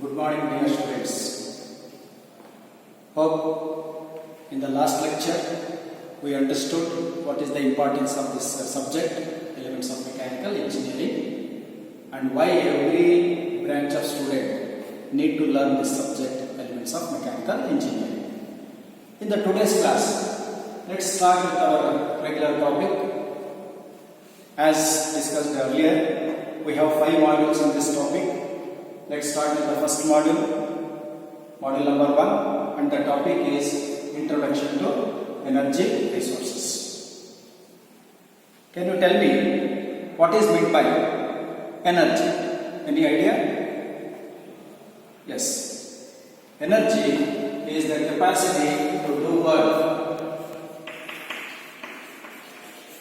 Good morning, dear students. Hope in the last lecture we understood what is the importance of this subject, elements of mechanical engineering, and why every branch of student need to learn this subject, elements of mechanical engineering. In the today's class, let's start with our regular topic. As discussed earlier, we have 5 modules in this topic. Let's start with the first module, module number 1, and the topic is Introduction to Energy Resources. Can you tell me what is meant by energy? Any idea? Yes. Energy is the capacity to do work.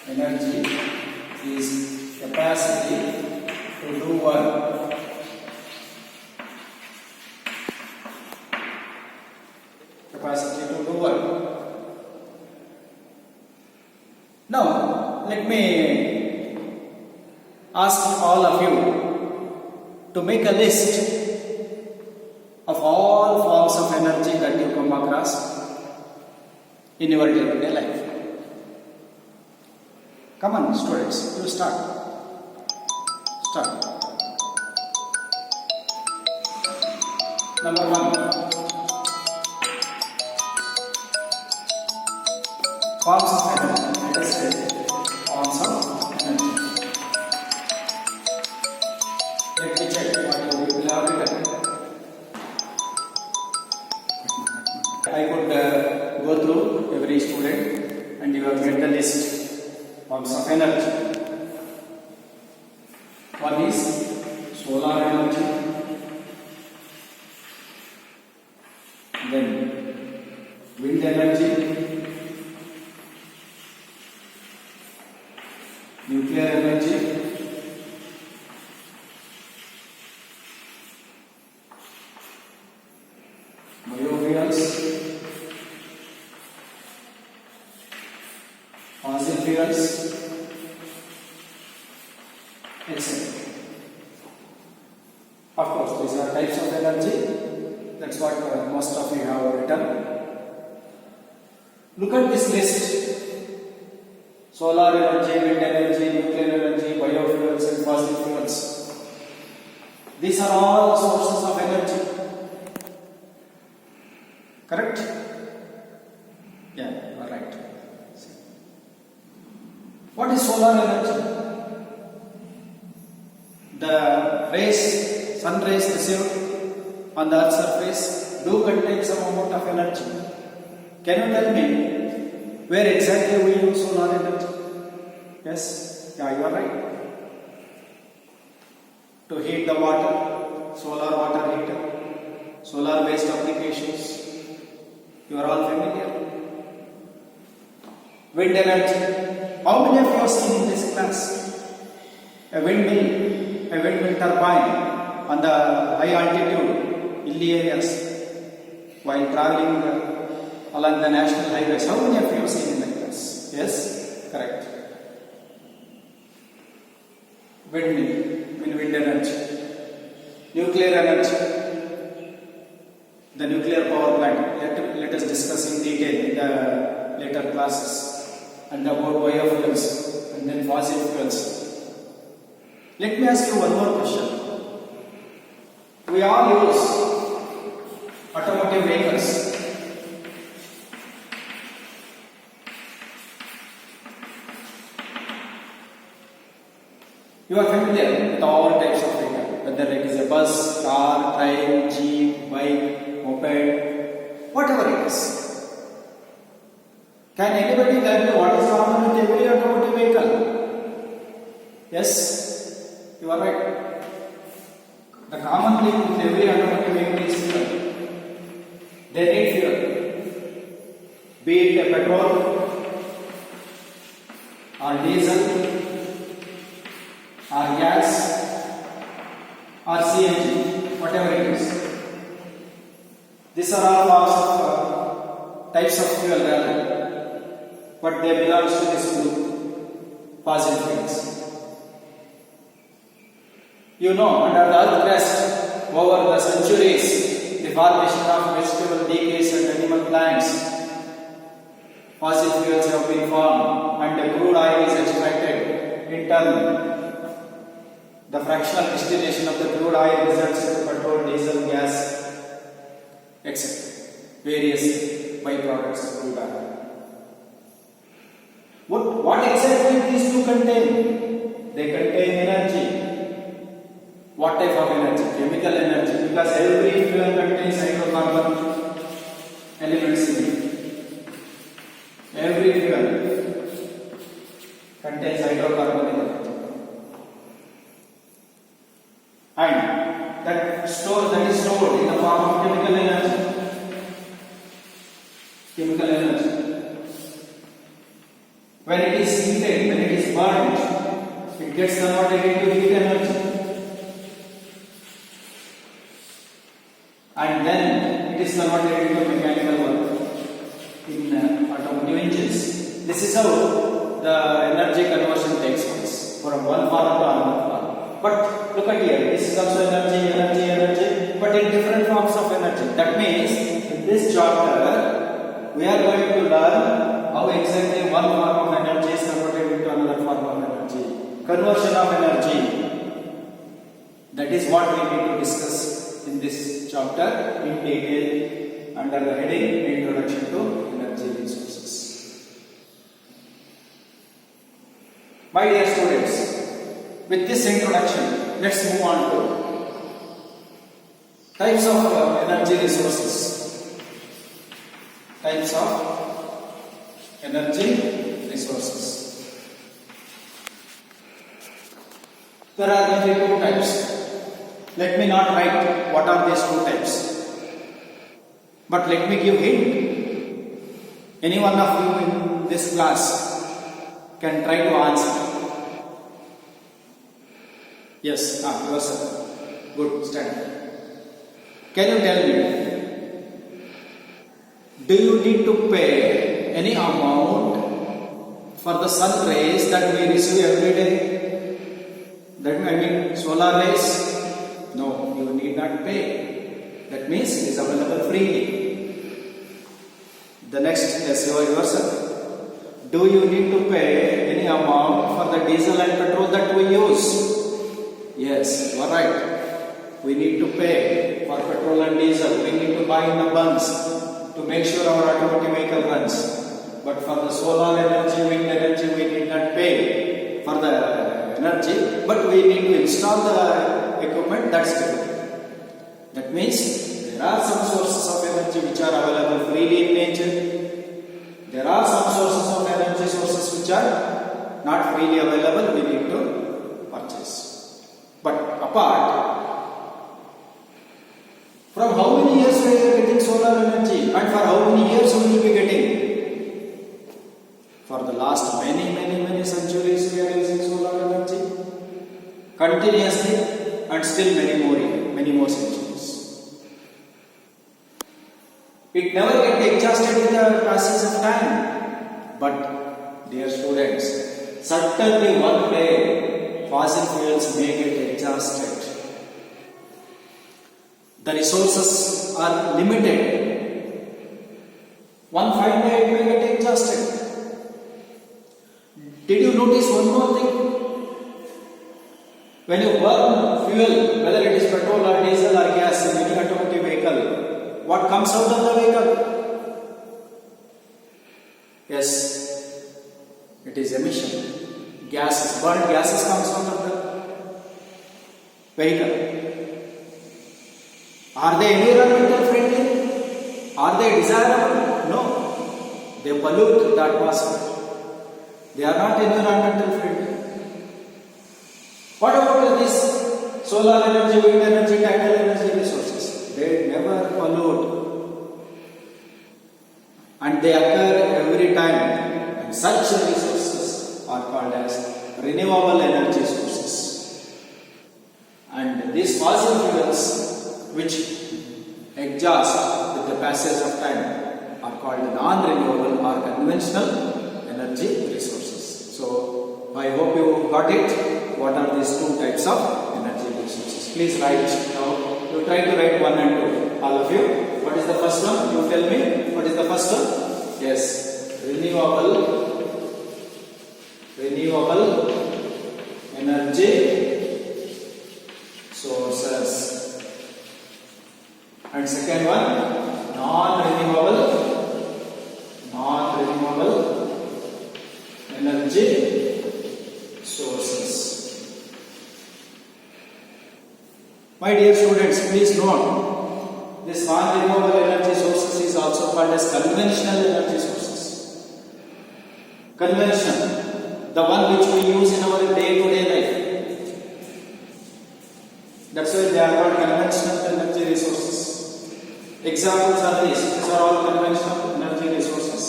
Energy is capacity to do work. Capacity to do work. Now, let me ask all of you to make a list of all forms of energy that you come across in your day-to-day life. Come on, students, you start. Start. Number 1. Forms of energy. Let us say forms of energy. Let me check what you will have written. I could go through every student and you have made the list. Forms of energy. One is solar energy. Then wind energy. Nuclear energy, biofuels, fossil fuels, etc. Of course, these are types of energy. That's what most of you have written. Look at this list. Solar energy, wind energy, nuclear energy, biofuels and fossil fuels. These are all sources of energy. Correct? Yeah, you are right. What is solar energy? The rays, sun rays received on the earth's surface do contain some amount of energy. Can you tell me where exactly we use solar energy? Yes? Yeah, you are right. To heat the water, solar water heater, solar based applications. You are all familiar. Wind energy. How many of you have seen in this class? A windmill turbine on the high altitude, hilly areas while traveling along the national highways. How many of you have seen in the class? Yes? Correct. Wind energy. Nuclear energy. The nuclear power plant. Let us discuss in detail in the later classes. And about biofuels and then fossil fuels. Let me ask you one more question. We all use automotive vehicles. You are familiar with all types of vehicles, whether it is a bus, car, train, jeep, bike, moped, whatever it is. Can anybody tell me what is common with every automotive vehicle? Yes, you are right. The common thing with every automotive vehicle is fuel. They need fuel. Be it a petrol or diesel or gas or CNG, whatever it is. These are all forms of types of fuel rather, but they belong to this group, fossil fuels. You know, under the earth crust, over the centuries, the formation of vegetable decays and animal plants, fossil fuels have been formed and the crude oil is extracted. In turn, the fractional distillation of the crude oil results in petrol, diesel, gas, etc. Various byproducts of crude oil. What exactly these two contain? They contain energy. What type of energy? Chemical energy, because every fuel contains hydrocarbon elements in it. Every fuel contains hydrocarbon element. And that is stored in the form of chemical energy. Chemical energy. When it is heated, when it is burned, it gets converted into heat energy. And then it is converted into mechanical work in automotive engines. This is how the energy conversion takes place from one form to another form. But look at here, this is also energy, but in different forms of energy. That means in this chapter we are going to learn how exactly one form of energy is converted into another form of energy. Conversion of energy. That is what we need to discuss in this chapter in detail under the heading Introduction to Energy Resources. My dear students, with this introduction, let's move on to types of energy resources. Types of energy resources. There are only two types. Let me not write what are these two types, but let me give hint. Any one of you in this class can try to answer. Yes, yourself. Good, stand. Can you tell me, do you need to pay any amount for the sun rays that we receive every day? That I mean solar rays? No, you need not pay. That means it is available freely. The next, yes, yourself. Do you need to pay any amount for the diesel and petrol that we use? Yes, you are right. We need to pay for petrol and diesel. We need to buy in the bunks to make sure our automotive vehicle runs. But for the solar energy, wind energy, we need not pay for the energy, but we need to install the equipment. That's different. That means there are some sources of energy which are available freely in nature. There are some sources of energy sources which are not freely available. We need to purchase. But apart from how many years we are getting solar energy, and for how many years we will be getting? For the last many centuries we are using solar energy continuously, and still many more centuries. It never gets exhausted with the passage of time. But dear students, certainly one day fossil fuels may get exhausted. The resources are limited. One fine day it may get exhausted. Did you notice one more thing? When you burn fuel, whether it is petrol or diesel or gas in any automotive vehicle, what comes out of the vehicle? Yes, it is emission. Gases, burned gases comes out of the vehicle. Are they environmental friendly? Are they desirable? No. They pollute the atmosphere. They are not environmental friendly. What about this solar energy, wind energy, tidal energy resources? They never pollute. And they occur every time. And such resources are called as renewable energy sources. And these fossil fuels which exhaust with the passage of time are called non-renewable or conventional energy resources. So I hope you got it. What are these two types of energy resources? Please write down. you try to write 1 and 2. All of you. What is the first one? You tell me. What is the first one? Yes. Renewable energy sources. And second one, non-renewable energy sources. My dear students, please note, this non-renewable energy sources is also called as conventional energy sources. Conventional, the one which we use in our day-to-day life. That's why they are called conventional energy resources. Examples are these. These are all conventional energy resources.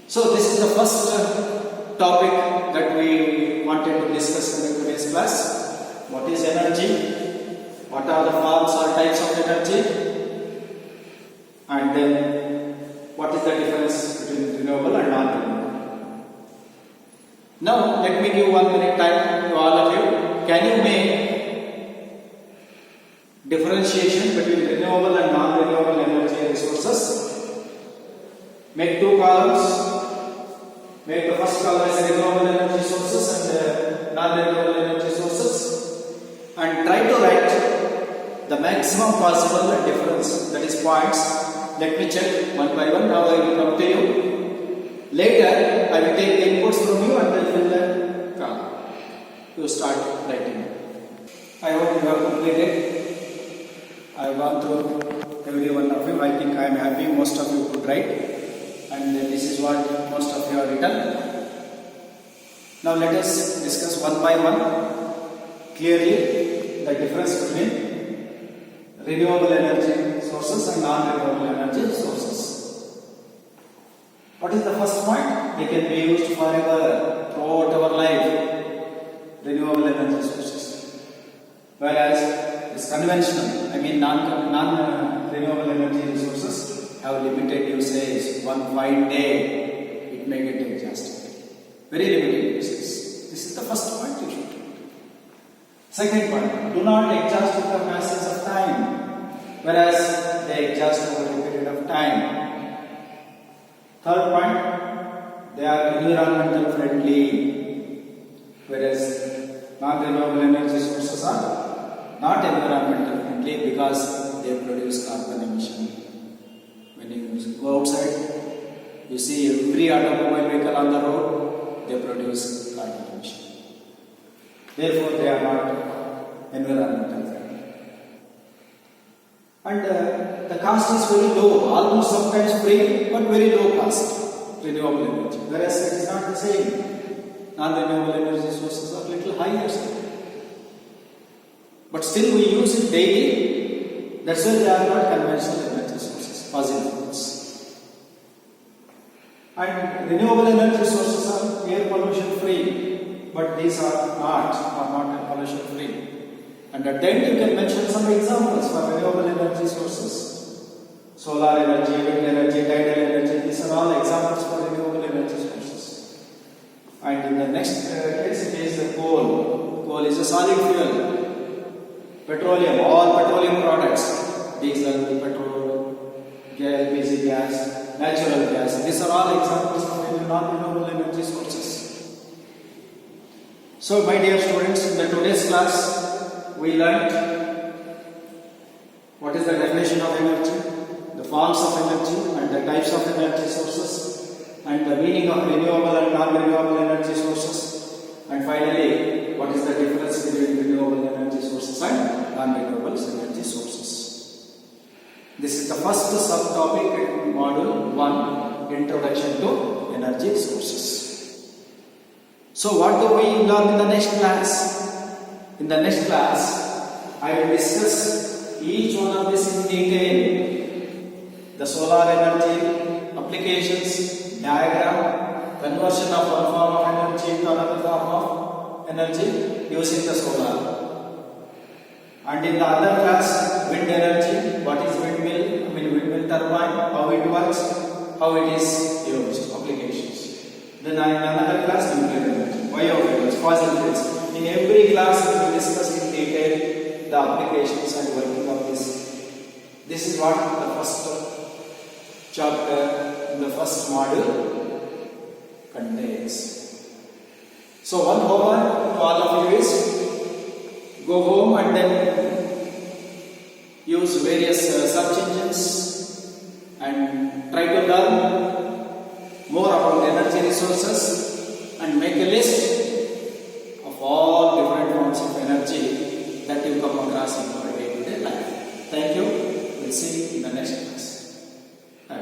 So this is the first topic that we wanted to discuss in today's class. What is energy? What are the forms or types of energy? And then what is the difference between renewable and non-renewable? Now let me give 1 minute time to all of you. Can you make differentiation between renewable and non-renewable energy resources? Make 2 columns. Make the first column as renewable energy sources and non-renewable energy sources, and try to write the maximum possible difference, that is points. Let me check one by one. Now I will come to you. Later I will take the inputs from you and will fill the column. You start writing. I hope you have completed. I have gone through every one of you. I think I am happy most of you could write. And this is what most of you have written. Now let us discuss one by one clearly the difference between renewable energy sources and non-renewable energy sources. What is the first point? They can be used forever throughout our life. Renewable energy sources. Whereas this conventional, non-renewable energy resources have limited usage. One fine day it may get exhausted. Very limited usage. This is the first point you should do. Second point, do not exhaust with the passage of time, whereas they exhaust over a period of time. Third point, they are environmental friendly, whereas non-renewable energy sources are not environmental friendly because they produce carbon emission. When you go outside, you see every automobile vehicle on the road, they produce carbon emission. Therefore, they are not environmental friendly. And the cost is very low, almost sometimes free, but very low cost, renewable energy. Whereas it is not the same. Non-renewable energy sources are little higher. But still we use it daily. That's why they are not conventional energy sources, fossil fuels. And renewable energy sources are air pollution free, but these are not pollution free. And at the end you can mention some examples for renewable energy sources. Solar energy, wind energy, tidal energy, these are all examples for renewable energy sources. And in the next case it is the coal. Coal is a solid fuel. Petroleum, all petroleum products, diesel, petrol, LPG gas, natural gas, these are all examples of non-renewable energy sources. So my dear students, in the today's class, we learned what is the definition of energy, the forms of energy and the types of energy sources, and the meaning of renewable and non-renewable energy sources, and finally, what is the difference between renewable energy sources and non-renewable energy sources. This is the first subtopic in Module 1, Introduction to Energy Sources. So what do we learn in the next class? In the next class, I will discuss each one of this in detail. The solar energy, applications, diagram, conversion of one form of energy into another form of energy using the solar. And in the other class, wind energy, what is windmill, windmill turbine, how it works, how it is used, applications. Then in another class, nuclear energy, biofuels, fossil fuels. In every class, we will discuss in detail the applications and working of this. This is what the first chapter in the first module contains. So one homework to all of you is go home and then use various search engines and try to learn more about energy resources and make a list